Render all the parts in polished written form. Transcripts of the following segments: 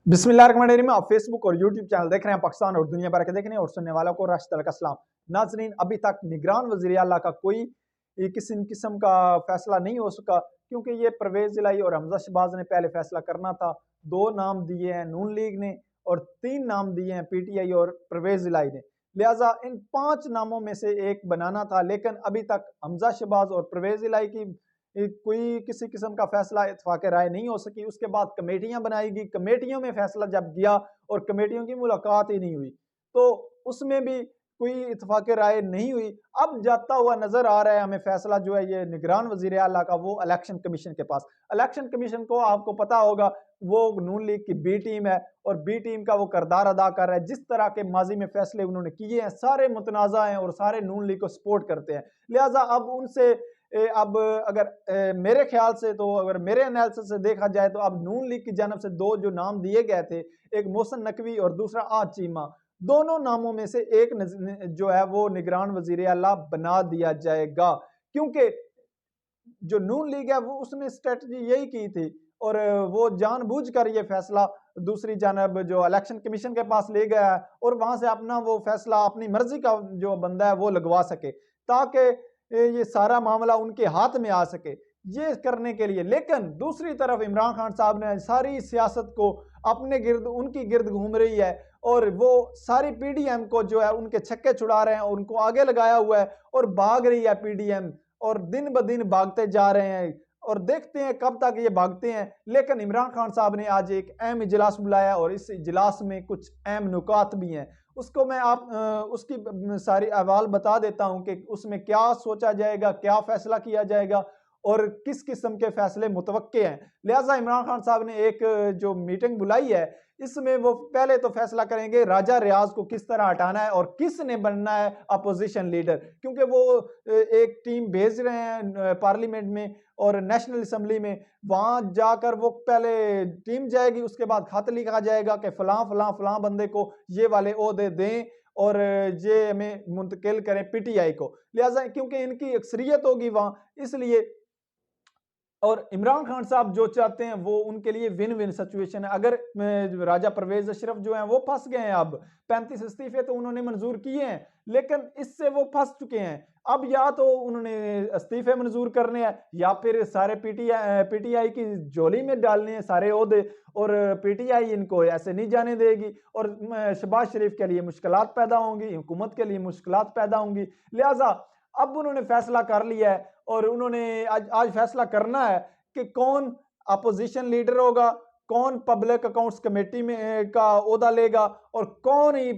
बिस्मिल्लाहिर्रहमानिर्रहीम। आप फेसबुक और यूट्यूब चैनल देख रहे हैं, पाकिस्तान और दुनिया भर के देखने और सुनने वालों को राशिद का सलाम। नाजरीन, अभी तक निगरान वज़ीर आला का कोई किसी किस्म का फैसला नहीं हो सका, क्योंकि ये परवेज इलाही और हमजा शहबाज ने पहले फैसला करना था। 2 नाम दिए हैं नून लीग ने और 3 नाम दिए हैं पीटीआई और परवेज इलाही ने। लिहाजा इन 5 नामों में से एक बनाना था, लेकिन अभी तक हमजा शहबाज और परवेज इलाही की कोई किसी किस्म का फैसला इत्तेफाक राय नहीं हो सकी। उसके बाद कमेटियां बनाएगी, कमेटियों में फैसला जब गया और कमेटियों की मुलाकात ही नहीं हुई, तो उसमें भी कोई इत्तेफाक राय नहीं हुई। अब जाता हुआ नजर आ रहा है हमें फैसला जो है ये निगरान वजीर आला का, वो इलेक्शन कमीशन के पास। इलेक्शन कमीशन को आपको पता होगा वो नून लीग की बी टीम है और बी टीम का वो किरदार अदा कर रहा है। जिस तरह के माजी में फैसले उन्होंने किए हैं सारे मुतनाज़ा हैं और सारे नून लीग को सपोर्ट करते हैं। लिहाजा अब उनसे अब अगर मेरे ख्याल से, तो अगर मेरे एनालिसिस से देखा जाए, तो अब नून लीग की जानब से 2 जो नाम दिए गए थे, एक मोहसिन नकवी और दूसरा आज चीमा, दोनों नामों में से एक जो है वो निगरान वजीर आला बना दिया जाएगा। क्योंकि जो नून लीग है वो उसने स्ट्रेटजी यही की थी और वो जानबूझकर ये फैसला दूसरी जानब जो इलेक्शन कमीशन के पास ले गया है और वहां से अपना वो फैसला अपनी मर्जी का जो बंदा है वो लगवा सके, ताकि ये सारा मामला उनके हाथ में आ सके। ये करने के लिए, लेकिन दूसरी तरफ इमरान खान साहब ने सारी सियासत को अपने गिर्द, उनकी गिर्द घूम रही है और वो सारी पीडीएम को जो है उनके छक्के छुड़ा रहे हैं और उनको आगे लगाया हुआ है और भाग रही है पीडीएम, और दिन ब दिन भागते जा रहे हैं और देखते हैं कब तक ये भागते हैं। लेकिन इमरान खान साहब ने आज एक अहम इजलास बुलाया और इस इजलास में कुछ अहम नुकात भी हैं। उसको मैं उसकी सारी अहवाल बता देता हूं कि उसमें क्या सोचा जाएगा, क्या फैसला किया जाएगा और किस किस्म के फैसले मुतवक्के हैं। लिहाजा इमरान खान साहब ने एक जो मीटिंग बुलाई है, इसमें वो पहले तो फैसला करेंगे राजा रियाज को किस तरह हटाना है और किस ने बनना है अपोजिशन लीडर, क्योंकि वो एक टीम भेज रहे हैं पार्लियामेंट में और नेशनल असम्बली में। वहां जाकर वो पहले टीम जाएगी, उसके बाद खत लिखा जाएगा कि फलां फलां फलां बंदे को ये वाले ओहदे दें और ये हमें मुंतकिल करें पीटीआई को। लिहाजा क्योंकि इनकी अक्सरियत होगी वहां, इसलिए और इमरान खान साहब जो चाहते हैं वो उनके लिए विन विन सिचुएशन है। अगर राजा परवेज अशरफ जो हैं वो फंस गए हैं, अब 35 इस्तीफे तो उन्होंने मंजूर किए हैं, लेकिन इससे वो फंस चुके हैं। अब या तो उन्होंने इस्तीफे मंजूर करने हैं या फिर सारे पीटीआई की झोली में डालने हैं सारे ओहदे, और पीटीआई इनको ऐसे नहीं जाने देगी और शहबाज शरीफ के लिए मुश्किलात पैदा होंगी, हुकूमत के लिए मुश्किलात पैदा होंगी। लिहाजा अब उन्होंने फैसला कर लिया है और उन्होंने आज फैसला करना है कि कौन अपोजिशन लीडर होगा, कौन पब्लिक अकाउंट्स कमेटी में का ओहदा लेगा और कौन ही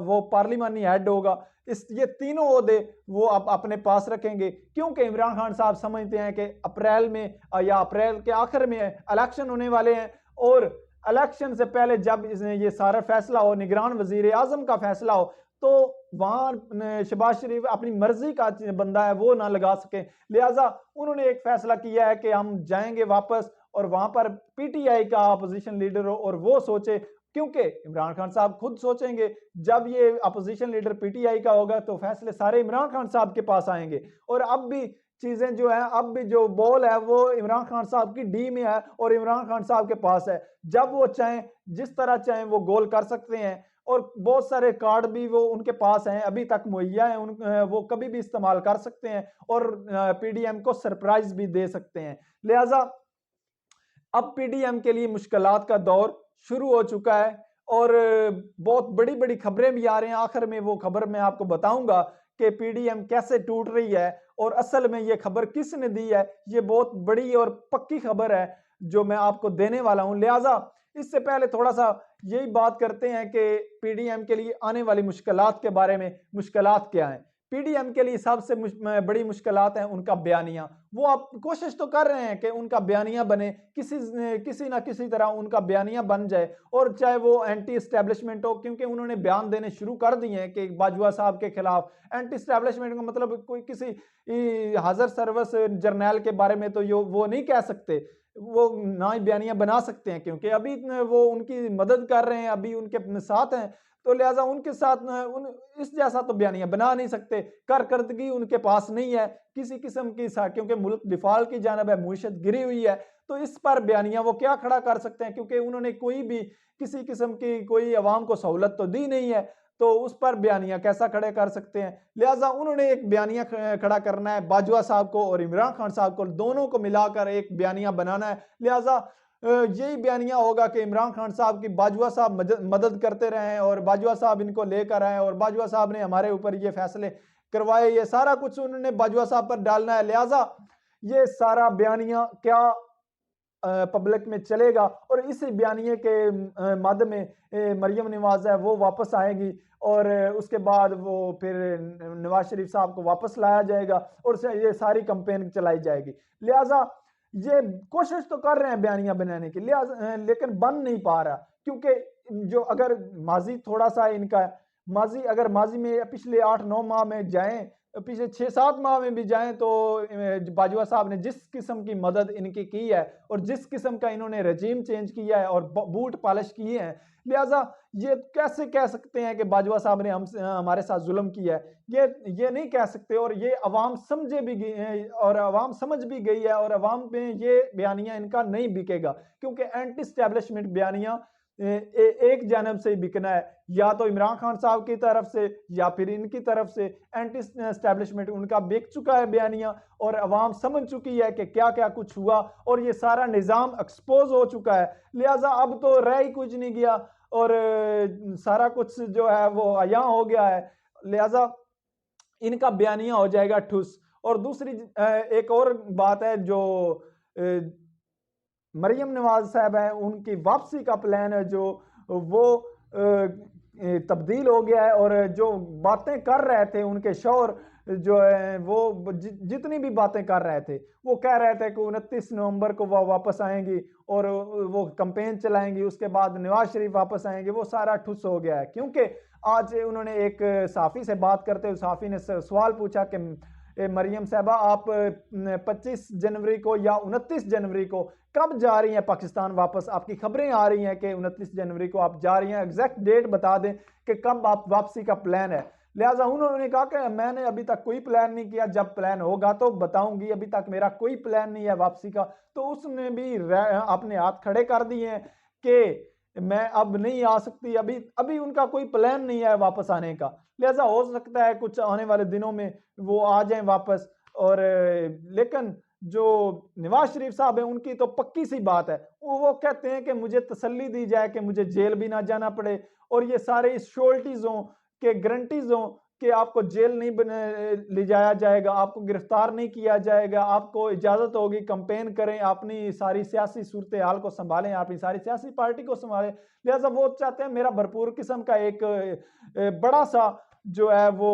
वो पार्लिमानी हेड होगा। ये तीनों ओहदे वो अपने पास रखेंगे, क्योंकि इमरान खान साहब समझते हैं कि अप्रैल में या अप्रैल के आखिर में इलेक्शन होने वाले हैं और इलेक्शन से पहले जब ये सारा फैसला हो, निगरान वजीर आजम का फैसला हो, तो वहां शहबाज शरीफ अपनी मर्जी का बंदा है वो ना लगा सके। लिहाजा उन्होंने एक फैसला किया है कि हम जाएंगे वापस और वहां पर पीटीआई का अपोजिशन लीडर हो और वो सोचे, क्योंकि इमरान खान साहब खुद सोचेंगे जब ये अपोजिशन लीडर पीटीआई का होगा तो फैसले सारे इमरान खान साहब के पास आएंगे। और अब भी चीजें जो है, अब भी जो बॉल है वो इमरान खान साहब की डी में है और इमरान खान साहब के पास है। जब वो चाहें, जिस तरह चाहें वो गोल कर सकते हैं और बहुत सारे कार्ड भी वो उनके पास हैं, अभी तक मुहैया हैं, वो कभी भी इस्तेमाल कर सकते हैं और पीडीएम को सरप्राइज भी दे सकते हैं। लिहाजा अब पीडीएम के लिए मुश्किलात का दौर शुरू हो चुका है और बहुत बड़ी बड़ी खबरें भी आ रही हैं। आखिर में वो खबर मैं आपको बताऊंगा कि पीडीएम कैसे टूट रही है और असल में ये खबर किसने दी है। ये बहुत बड़ी और पक्की खबर है जो मैं आपको देने वाला हूं। लिहाजा इससे पहले थोड़ा सा यही बात करते हैं कि पीडीएम के लिए आने वाली मुश्किलात के बारे में। मुश्किलात क्या हैं पीडीएम के लिए? सबसे बड़ी मुश्किलात है उनका बयानिया। वो आप कोशिश तो कर रहे हैं कि उनका बयानिया बने, किसी ना किसी तरह उनका बयानिया बन जाए, और चाहे वो एंटी एस्टेब्लिशमेंट हो, क्योंकि उन्होंने बयान देने शुरू कर दिए हैं कि बाजवा साहब के खिलाफ। एंटी एस्टेब्लिशमेंट का मतलब कोई किसी हाजर सर्विस जर्नैल के बारे में तो वो नहीं कह सकते, वो ना ही बयानिया बना सकते हैं, क्योंकि अभी वो उनकी मदद कर रहे हैं, अभी उनके साथ हैं। तो लिहाजा उनके साथ उन इस जैसा तो बयानिया बना नहीं सकते, कारकर्दगी उनके पास नहीं है किसी किस्म की, क्योंकि मुल्क डिफॉल्ट की जानब है, मुईशत गिरी हुई है। तो इस पर बयानिया वो क्या खड़ा कर सकते हैं, क्योंकि उन्होंने कोई भी किसी किस्म की कोई अवाम को सहूलत तो दी नहीं है, तो उस पर बयानिया कैसा खड़े कर सकते हैं। लिहाजा उन्होंने एक बयानिया खड़ा करना है, बाजवा साहब को और इमरान खान साहब को दोनों को मिलाकर एक बयानिया बनाना है। लिहाजा यही बयानिया होगा कि इमरान खान साहब की बाजवा साहब मदद करते रहे और बाजवा साहब इनको लेकर आए और बाजवा साहब ने हमारे ऊपर ये फैसले करवाए, ये सारा कुछ उन्होंने बाजवा साहब पर डालना है। लिहाजा ये सारा बयानिया क्या पब्लिक में चलेगा और इस बयानिए के माध्यम में मरियम नवाज है वो वापस आएगी और उसके बाद वो फिर नवाज शरीफ साहब को वापस लाया जाएगा और ये सारी कंपेन चलाई जाएगी। लिहाजा ये कोशिश तो कर रहे हैं बयानिया बनाने की, लिहाजा लेकिन बन नहीं पा रहा, क्योंकि जो अगर माजी थोड़ा सा इनका माजी अगर माजी में पिछले 8-9 माह में जाएं, पिछले 6-7 माह में भी जाएं, तो बाजवा साहब ने जिस किस्म की मदद इनकी की है और जिस किस्म का इन्होंने रजीम चेंज किया है और बूट पॉलिश किए हैं, लिहाजा ये कैसे कह सकते हैं कि बाजवा साहब ने हमारे साथ जुल्म किया है, ये नहीं कह सकते। और ये अवाम समझे भी गई है और अवाम समझ भी गई है और अवाम में ये बयानिया इनका नहीं बिकेगा, क्योंकि एंटी स्टैब्लिशमेंट बयानिया एक जानब से ही बिकना है, या तो इमरान खान साहब की तरफ से या फिर इनकी तरफ से। एंटी एस्टैब्लिशमेंट उनका बिक चुका है बयानिया और अवाम समझ चुकी है कि क्या क्या कुछ हुआ और ये सारा निज़ाम एक्सपोज हो चुका है। लिहाजा अब तो रह ही कुछ नहीं गया और सारा कुछ जो है वो अयां हो गया है। लिहाजा इनका बयानिया हो जाएगा ठुस। और दूसरी एक और बात है, जो मरियम नवाज साहब है उनकी वापसी का प्लान है जो वो तब्दील हो गया है और जो बातें कर रहे थे उनके शौहर जो है वो जितनी भी बातें कर रहे थे वो कह रहे थे कि 29 नवंबर को वो वापस आएंगी और वो कैंपेन चलाएंगी, उसके बाद नवाज शरीफ वापस आएंगे, वो सारा ठुस हो गया है। क्योंकि आज उन्होंने एक सहाफ़ी से बात करते हुए सहाफ़ी ने सवाल पूछा कि मरियम साहबा आप 25 जनवरी को या 29 जनवरी को कब जा रही हैं पाकिस्तान वापस, आपकी खबरें आ रही हैं कि 29 जनवरी को आप जा रही हैं, एग्जैक्ट डेट बता दें कि कब आप वापसी का प्लान है। लिहाजा उन्होंने कहा कि मैंने अभी तक कोई प्लान नहीं किया, जब प्लान होगा तो बताऊंगी, अभी तक मेरा कोई प्लान नहीं है वापसी का। तो उसने भी अपने हाथ खड़े कर दिए हैं कि मैं अब नहीं आ सकती, अभी उनका कोई प्लान नहीं है वापस आने का। लिहाजा हो सकता है कुछ आने वाले दिनों में वो आ जाएं वापस। और लेकिन जो नवाज शरीफ साहब है उनकी तो पक्की सी बात है, वो कहते हैं कि मुझे तसल्ली दी जाए कि मुझे जेल भी ना जाना पड़े और ये सारे श्योरिटीज हों के गारंटीज हों कि आपको जेल नहीं ले जाया जाएगा, आपको गिरफ्तार नहीं किया जाएगा, आपको इजाज़त होगी कैंपेन करें, अपनी सारी सियासी सूरत हाल को संभालें, अपनी सारी सियासी पार्टी को संभालें। लिहाजा वो चाहते हैं मेरा भरपूर किस्म का एक बड़ा सा जो है वो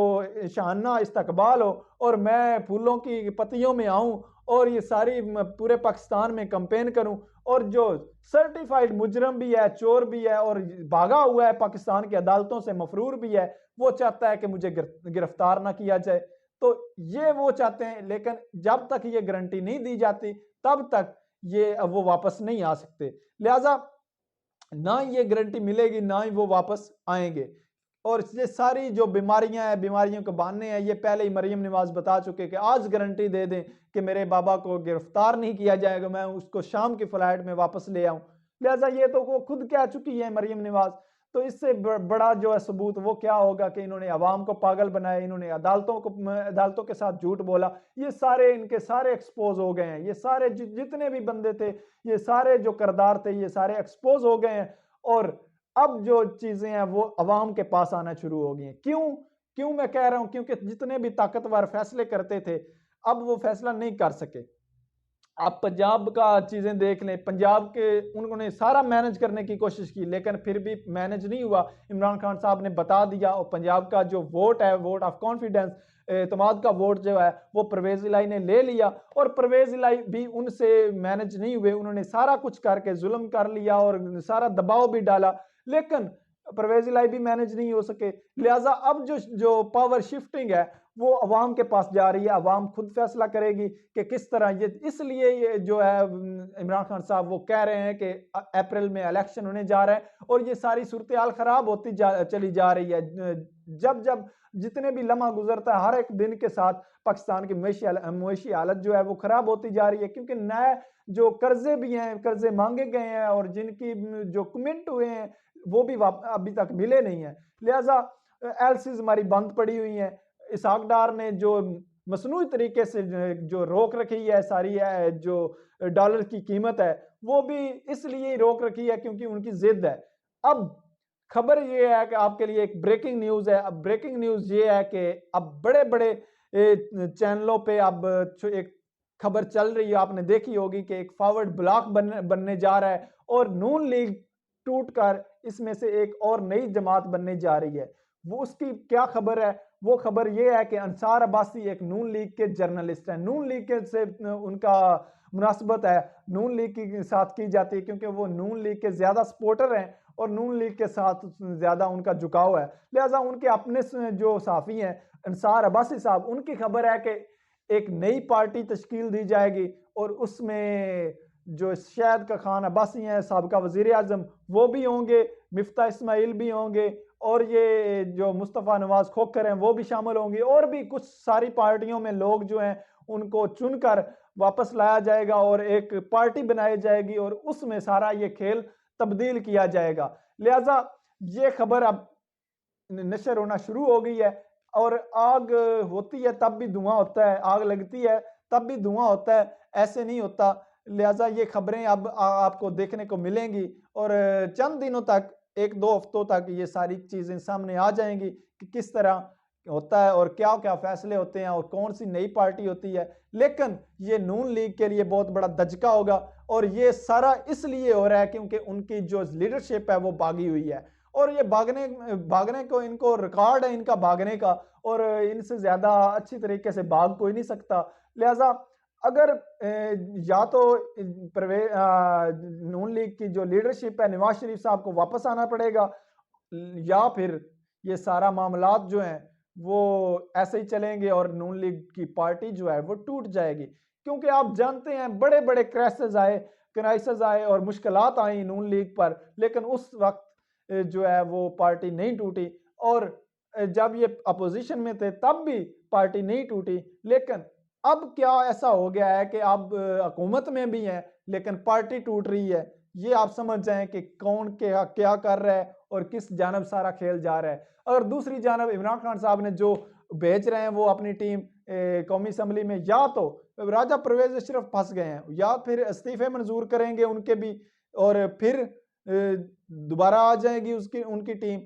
शाहाना इस्तकबाल हो और मैं फूलों की पत्तियों में आऊं और ये सारी पूरे पाकिस्तान में कैंपेन करूं। और जो सर्टिफाइड मुजरम भी है, चोर भी है और भागा हुआ है पाकिस्तान की अदालतों से, मफरूर भी है, वो चाहता है कि मुझे गिरफ्तार ना किया जाए। तो ये वो चाहते हैं, लेकिन जब तक ये गारंटी नहीं दी जाती तब तक ये वो वापस नहीं आ सकते। लिहाजा ना ये गारंटी मिलेगी ना ही वो वापस आएंगे। और ये सारी जो बीमारियां हैं, बीमारियों के बहाने हैं, ये पहले ही मरियम नवाज बता चुके कि आज गारंटी दे दें कि मेरे बाबा को गिरफ्तार नहीं किया जाएगा, मैं उसको शाम की फ्लाइट में वापस ले आऊं। लिहाजा ये तो वो खुद कह चुकी है मरियम नवाज। तो इससे बड़ा जो है सबूत वो क्या होगा कि इन्होंने अवाम को पागल बनाया, इन्होंने अदालतों के साथ झूठ बोला। ये सारे इनके सारे एक्सपोज हो गए हैं, ये सारे जितने भी बंदे थे, ये सारे जो किरदार थे, ये सारे एक्सपोज हो गए हैं। और अब जो चीजें हैं वो अवाम के पास आना शुरू हो गई हैं। क्यों मैं कह रहा हूं, क्योंकि जितने भी ताकतवर फैसले करते थे अब वो फैसला नहीं कर सके। आप पंजाब का चीजें देख लें, पंजाब के उन्होंने सारा मैनेज करने की कोशिश की लेकिन फिर भी मैनेज नहीं हुआ। इमरान खान साहब ने बता दिया और पंजाब का जो वोट है, वोट ऑफ कॉन्फिडेंस, एतमाद का वोट जो है वो परवेज इलाही ने ले लिया और परवेज इलाही भी उनसे मैनेज नहीं हुए। उन्होंने सारा कुछ करके जुल्म कर लिया और सारा दबाव भी डाला, लेकिन परवेज इलाही भी मैनेज नहीं हो सके। लिहाजा अब जो जो पावर शिफ्टिंग है वो अवाम के पास जा रही है, अवाम खुद फैसला करेगी कि किस तरह ये, इसलिए ये जो है इमरान खान साहब वो कह रहे हैं कि अप्रैल में इलेक्शन होने जा रहा है और ये सारी सूरत हाल खराब होती चली जा रही है। जब जब जितने भी लम्हा गुजरता है हर एक दिन के साथ पाकिस्तान की मुआशी हालत जो है वो खराब होती जा रही है, क्योंकि नए जो कर्जे भी हैं, कर्जे मांगे गए हैं और जिनकी जो कमिट हुए हैं वो भी अभी तक मिले नहीं है। लिहाजा एलसीज हमारी बंद पड़ी हुई हैं। इसहाक डार ने जो मसनूई तरीके से जो रोक रखी है सारी है जो डॉलर की कीमत है वो भी इसलिए रोक रखी है क्योंकि उनकी जिद है। अब खबर ये है कि आपके लिए एक ब्रेकिंग न्यूज है। अब ब्रेकिंग न्यूज ये है कि अब बड़े बड़े चैनलों पे अब एक खबर चल रही है, आपने देखी होगी कि एक फॉरवर्ड ब्लॉक बनने जा रहा है और नून लीग टूटकर इसमें से एक और नई जमात बनने जा रही है। वो उसकी क्या खबर है? वो खबर ये है कि अंसार अब्बासी एक नून लीग के जर्नलिस्ट हैं। नून लीग के से उनका मुनासबत है नून लीग के साथ की जाती है क्योंकि वो नून लीग के ज्यादा सपोर्टर हैं और नून लीग के साथ ज्यादा उनका झुकाव है। लिहाजा उनके अपने जो साफी हैं अंसार अब्बासी साहब, उनकी खबर है कि एक नई पार्टी तश्कील दी जाएगी और उसमें जो शायद का खान अब्बासी हैं साबिका वजीर आजम वो भी होंगे, मिफ्ता इस्माइल भी होंगे और ये जो मुस्तफ़ा नवाज खोखर हैं वो भी शामिल होंगे और भी कुछ सारी पार्टियों में लोग जो हैं उनको चुनकर वापस लाया जाएगा और एक पार्टी बनाई जाएगी और उसमें सारा ये खेल तब्दील किया जाएगा। लिहाजा ये खबर अब नशर होना शुरू हो गई है और आग होती है तब भी धुआं होता है, आग लगती है तब भी धुआं होता है, ऐसे नहीं होता। लिहाजा ये खबरें अब आपको देखने को मिलेंगी और चंद दिनों तक, एक दो हफ्तों तक ये सारी चीजें सामने आ जाएंगी कि किस तरह होता है और क्या क्या फैसले होते हैं और कौन सी नई पार्टी होती है। लेकिन ये नून लीग के लिए बहुत बड़ा धचका होगा और ये सारा इसलिए हो रहा है क्योंकि उनकी जो लीडरशिप है वो भागी हुई है और ये भागने भागने को इनको रिकॉर्ड है इनका भागने का और इनसे ज्यादा अच्छी तरीके से भाग कोई नहीं सकता। लिहाजा अगर या तो नून लीग की जो लीडरशिप है नवाज शरीफ साहब को वापस आना पड़ेगा या फिर ये सारा मामलात जो हैं वो ऐसे ही चलेंगे और नून लीग की पार्टी जो है वो टूट जाएगी। क्योंकि आप जानते हैं बड़े बड़े क्राइसिस आए और मुश्किलात आई नून लीग पर, लेकिन उस वक्त जो है वो पार्टी नहीं टूटी और जब ये अपोजिशन में थे तब भी पार्टी नहीं टूटी। लेकिन अब क्या ऐसा हो गया है कि अब हुकूमत में भी है लेकिन पार्टी टूट रही है। ये आप समझ जाएं कि कौन क्या क्या कर रहा है और किस जानब सारा खेल जा रहा है। और दूसरी जानब इमरान खान साहब ने जो भेज रहे हैं वो अपनी टीम कौमी असम्बली में, या तो राजा परवेज सिर्फ फंस गए हैं या फिर इस्तीफे मंजूर करेंगे उनके भी और फिर दोबारा आ जाएगी उसकी उनकी टीम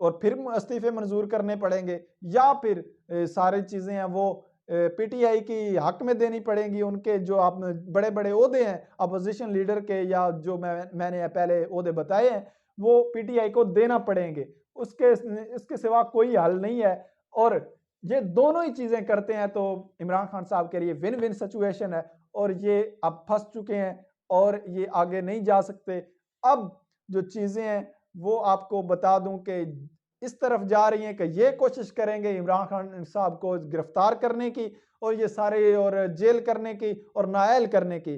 और फिर इस्तीफे मंजूर करने पड़ेंगे या फिर सारी चीजें हैं वो पीटीआई की हक में देनी पड़ेंगी। उनके जो आप बड़े बड़े ओहदे हैं अपोजिशन लीडर के या जो मैंने पहले ओहदे बताए हैं वो पीटीआई को देना पड़ेंगे। उसके इसके सिवा कोई हल नहीं है और ये दोनों ही चीजें करते हैं तो इमरान खान साहब के लिए विन विन सिचुएशन है और ये अब फंस चुके हैं और ये आगे नहीं जा सकते। अब जो चीजें हैं वो आपको बता दूं कि इस तरफ जा रही हैं कि ये कोशिश करेंगे इमरान खान साहब को गिरफ्तार करने की और ये सारे और जेल करने की और नाअहल करने की।